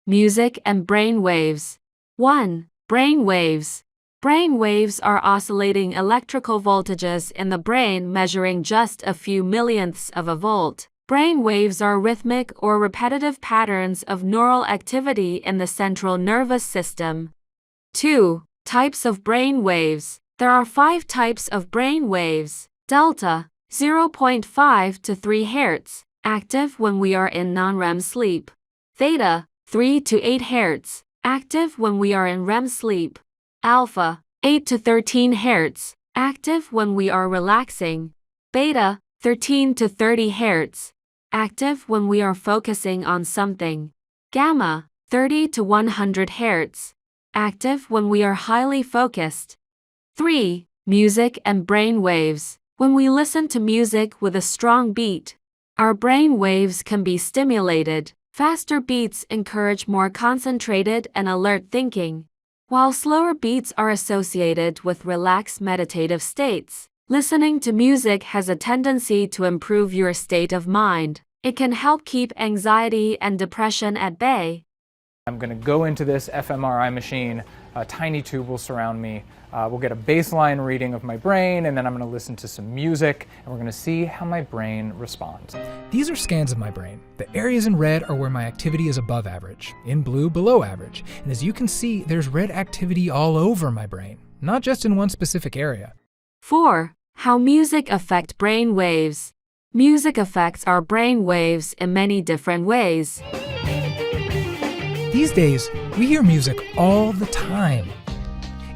Music and brain waves. 1. Brain waves. Brain waves are oscillating electrical voltages in the brain measuring just a few millionths of a volt. Brain waves are rhythmic or repetitive patterns of neural activity in the central nervous system. 2. Types of brain waves. There are 5 types of brain waves. Delta, 0.5 to 3 Hz, active when we are in non-REM sleep. Theta, 3 to 8 Hz, active when we are in REM sleep. Alpha, 8 to 13 Hz, active when we are relaxing. Beta, 13 to 30 Hz, active when we are focusing on something. Gamma, 30 to 100 Hz, active when we are highly focused. 3. Music and brain waves. When we listen to music with a strong beat, our brain waves can be stimulated. Faster beats encourage more concentrated and alert thinking, while slower beats are associated with relaxed meditative states. Listening to music has a tendency to improve your state of mind. It can help keep anxiety and depression at bay. I'm going to go into this fMRI machine. A tiny tube will surround me. We'll get a baseline reading of my brain, and then I'm going to listen to some music, and we're going to see how my brain responds. These are scans of my brain. The areas in red are where my activity is above average, in blue below average. And as you can see, there's red activity all over my brain, not just in one specific area. 4. How music affect brain waves. Music affects our brain waves in many different ways. These days, we hear music all the time.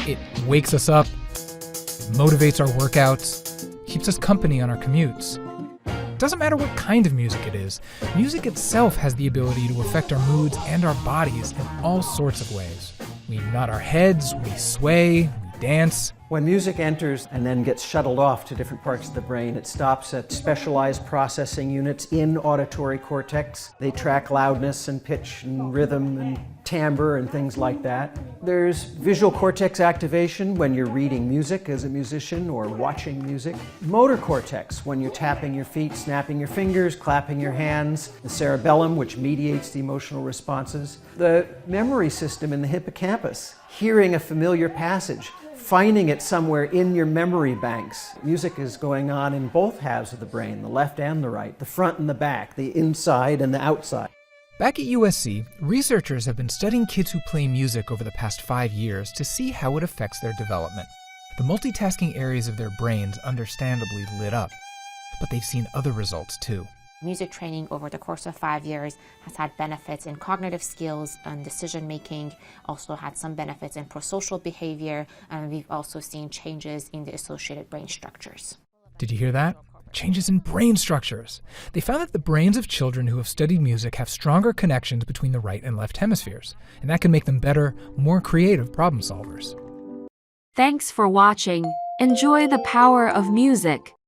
It wakes us up, it motivates our workouts, keeps us company on our commutes. It doesn't matter what kind of music it is, music itself has the ability to affect our moods and our bodies in all sorts of ways. We nod our heads, we sway, we dance. When music enters and then gets shuttled off to different parts of the brain, it stops at specialized processing units in auditory cortex. They track loudness and pitch and rhythm and timbre and things like that. There's visual cortex activation when you're reading music as a musician or watching music. Motor cortex when you're tapping your feet, snapping your fingers, clapping your hands. The cerebellum, which mediates the emotional responses. The memory system in the hippocampus, hearing a familiar passage, finding it somewhere in your memory banks. Music is going on in both halves of the brain, the left and the right, the front and the back, the inside and the outside. Back at USC, researchers have been studying kids who play music over the past 5 years to see how it affects their development. The multitasking areas of their brains understandably lit up, but they've seen other results too. Music training over the course of 5 years has had benefits in cognitive skills and decision making, also had some benefits in prosocial behavior, and we've also seen changes in the associated brain structures. Did you hear that? Changes in brain structures. They found that the brains of children who have studied music have stronger connections between the right and left hemispheres, and that can make them better, more creative problem solvers. Thanks for watching. Enjoy the power of music.